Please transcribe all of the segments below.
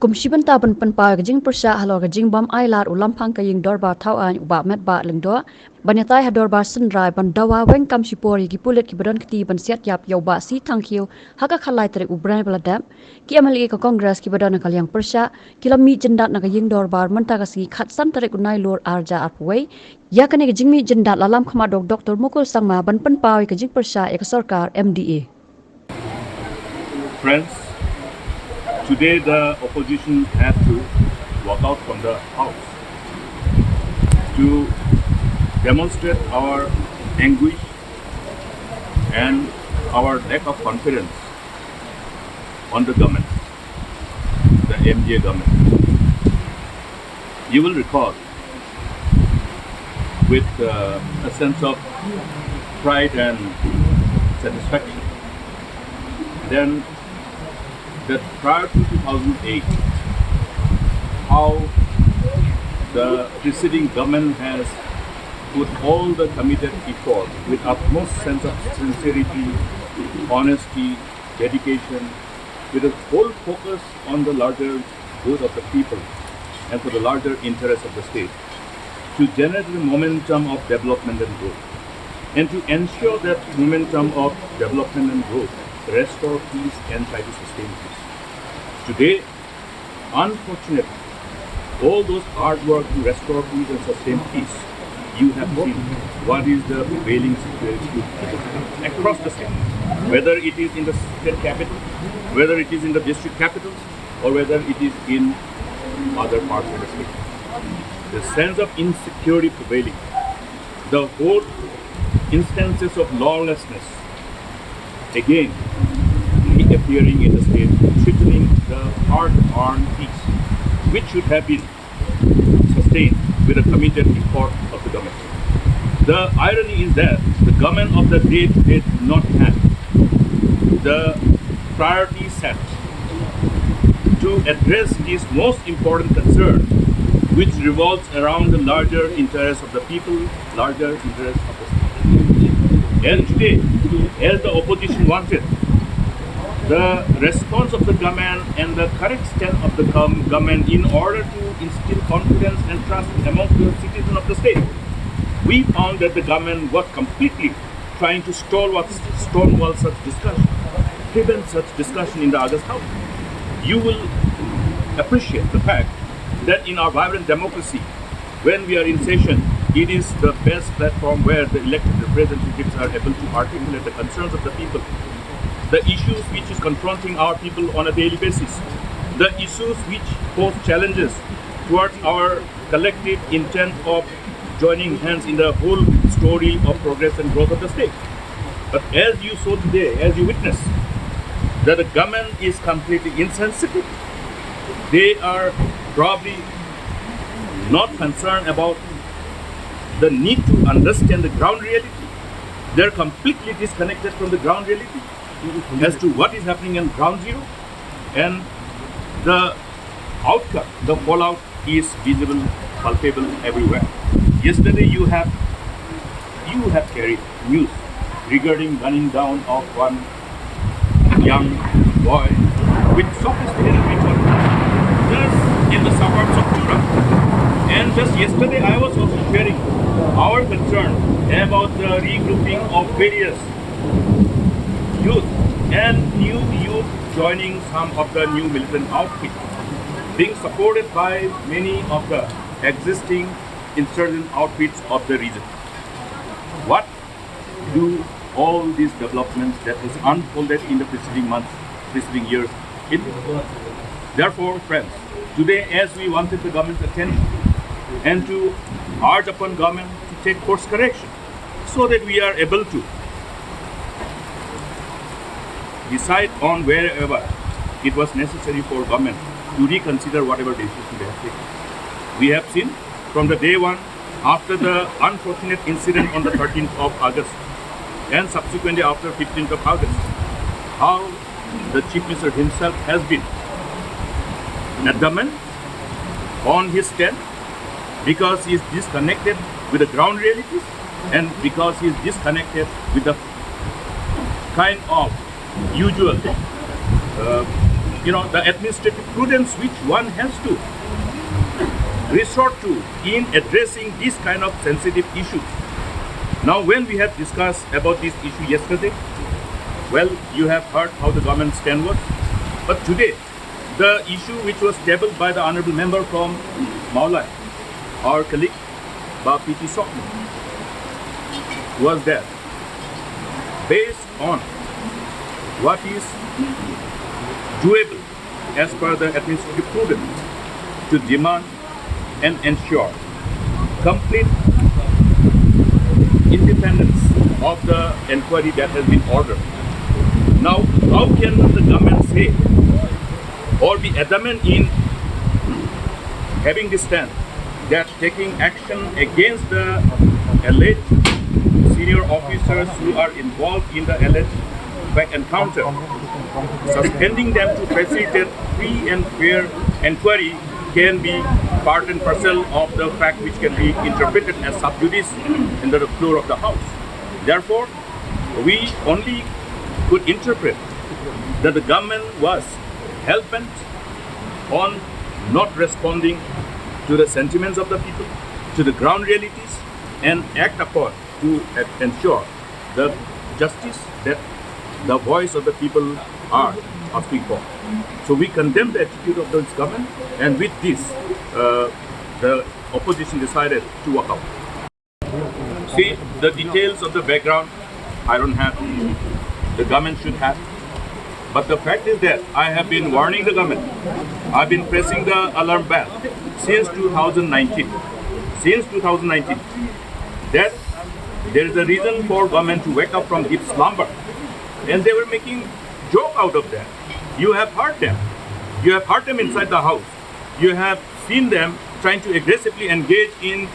Kumshiban taban panpa gajing persya halor gajing bam ailar ulam phang kaying Dorbar thau an uba met ba lengdo banyatai ha Dorbar Synrai ban dawa weng kam sipori ki pulet ki badan kti ban siat yap yau ba si thangkhiu haka khalai tere ubran baladap ki MLA ka Congress ki badan kalyang persya kilami Jyndat na kaying Dorbar manta kasi khatsan tere kunai lor arja apwei ya kane gajing mi Jyndat lalam khamadok Dr. Mukul Sangma ban panpa gajing persya ek Sorkar MDA. Friends, today the opposition had to walk out from the house to demonstrate our anguish and our lack of confidence on the government, the MDA government. You will recall with a sense of pride and satisfaction then that prior to 2008, how the preceding government has put all the committed effort with utmost sense of sincerity, honesty, dedication, with a whole focus on the larger good of the people and for the larger interest of the state, to generate the momentum of development and growth, and to ensure that momentum of development and growth restore peace and try to sustain peace. Today, unfortunately, all those hard work to restore peace and sustain peace, you have seen what is the prevailing situation across the state, whether it is in the state capital, whether it is in the district capitals, or whether it is in other parts of the state. The sense of insecurity prevailing, the whole instances of lawlessness, again reappearing in the state, threatening the hard-earned peace, which should have been sustained with a committed effort of the government. The irony is that the government of the day did not have the priority set to address this most important concern, which revolves around the larger interests of the people, larger interests of the state. And today, as the opposition wanted, the response of the government and the correct stand of the government in order to instill confidence and trust among the citizens of the state, we found that the government was completely trying to stonewall such discussion, prevent such discussion in the August House. You will appreciate the fact that in our vibrant democracy, when we are in session, it is the best platform where the elected representatives are able to articulate the concerns of the people, the issues which is confronting our people on a daily basis, the issues which pose challenges towards our collective intent of joining hands in the whole story of progress and growth of the state. But as you saw today, as you witness, that the government is completely insensitive. They are probably not concerned about the need to understand the ground reality. They're completely disconnected from the ground reality as to what is happening in ground zero, and the outcome, the fallout is visible, palpable everywhere. Yesterday you have carried news regarding gunning down of one young boy with sophisticated weapon just in the suburbs of Chura. And just yesterday I was also sharing our concern about the regrouping of various youth and new youth joining some of the new militant outfits, being supported by many of the existing insurgent outfits of the region. What do all these developments that has unfolded in the preceding months, preceding years, therefore, friends, today as we wanted the government's attention and to urge upon government to take course correction so that we are able to decide on wherever it was necessary for government to reconsider whatever decision they have taken. We have seen from the day one, after the unfortunate incident on the 13th of August and subsequently after 15th of August, how the Chief Minister himself has been adamant on his stand because he is disconnected with the ground realities and because he is disconnected with the kind of usual the administrative prudence which one has to resort to in addressing this kind of sensitive issues. Now, when we have discussed about this issue yesterday, well, you have heard how the government stand was. But today, the issue which was tabled by the honorable member from Meghalaya, our colleague, P.T. Sorkar, was that based on what is doable as per the administrative prudence to demand and ensure complete independence of the inquiry that has been ordered. Now, how can the government say or be adamant in having this stand that taking action against the alleged senior officers who are involved in the alleged back encounter, suspending them to facilitate free and fair inquiry can be part and parcel of the fact which can be interpreted as sub judice in the floor of the House. Therefore, we only could interpret that the government was hell-bent on not responding to the sentiments of the people, to the ground realities, and act upon to ensure the justice that the voice of the people are asking for. So we condemn the attitude of this government, and with this, the opposition decided to walk out. See, the details of the background, I don't have. The government should have. But the fact is that I have been warning the government. I've been pressing the alarm bell since 2019. Since 2019, that there is a reason for government to wake up from deep slumber. And they were making joke out of that. You have heard them. You have heard them inside the House. You have seen them trying to aggressively engage in,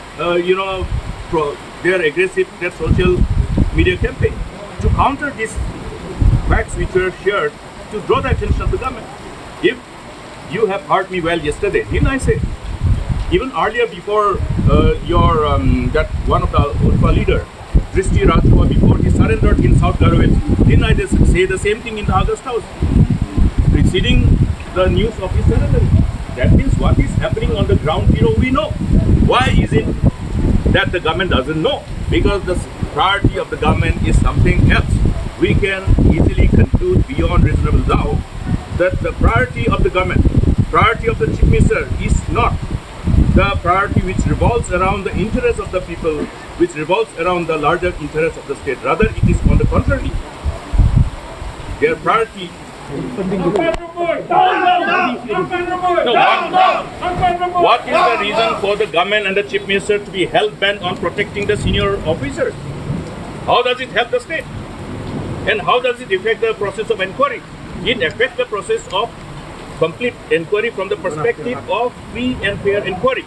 their social media campaign to counter these facts which were shared to draw the attention of the government. If you have heard me well yesterday, didn't I say? Even earlier, before that one of the Ulfa leader, Drishti Rajwa, before he surrendered in South Garowe, didn't I just say the same thing in the August House, preceding the news of his surrender? That means what is happening on the ground zero, we know. Why is it that the government doesn't know? Because the priority of the government is something else. We can easily conclude beyond reasonable doubt that the priority of the government, priority of the Chief Minister is not the priority which revolves around the interests of the people, which revolves around the larger interests of the state. Rather, it is on the contrary. Their priority. What is the reason for the government and the Chief Minister to be hell-bent on protecting the senior officers? How does it help the state? And how does it affect the process of inquiry? It affects the process of complete inquiry from the perspective of free and fair inquiry.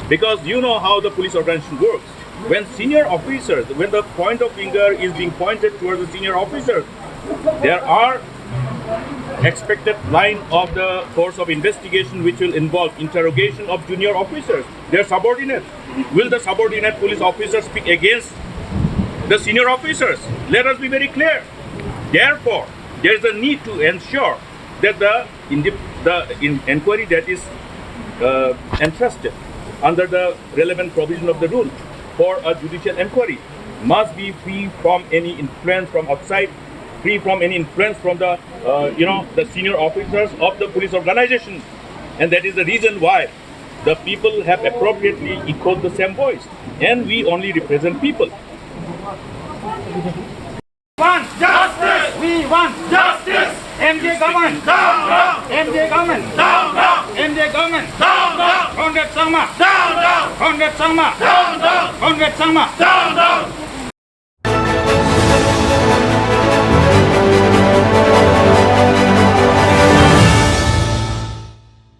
Because you know how the police organization works. When senior officers, when the point of finger is being pointed towards the senior officers, there are expected line of the course of investigation which will involve interrogation of junior officers, their subordinates. Will the subordinate police officers speak against the senior officers? Let us be very clear. Therefore, there is a need to ensure that the inquiry that is entrusted under the relevant provision of the rule for a judicial inquiry must be free from any influence from outside, free from any influence from the the senior officers of the police organization. And that is the reason why the people have appropriately echoed the same voice, and we only represent people. Want justice! We want justice! MJ government! Down, down! MJ government! Down, down! MJ government! Down, down! Congress Sangma! Down, down! Congress Sangma! Down, down! Congress Sangma! Down, down!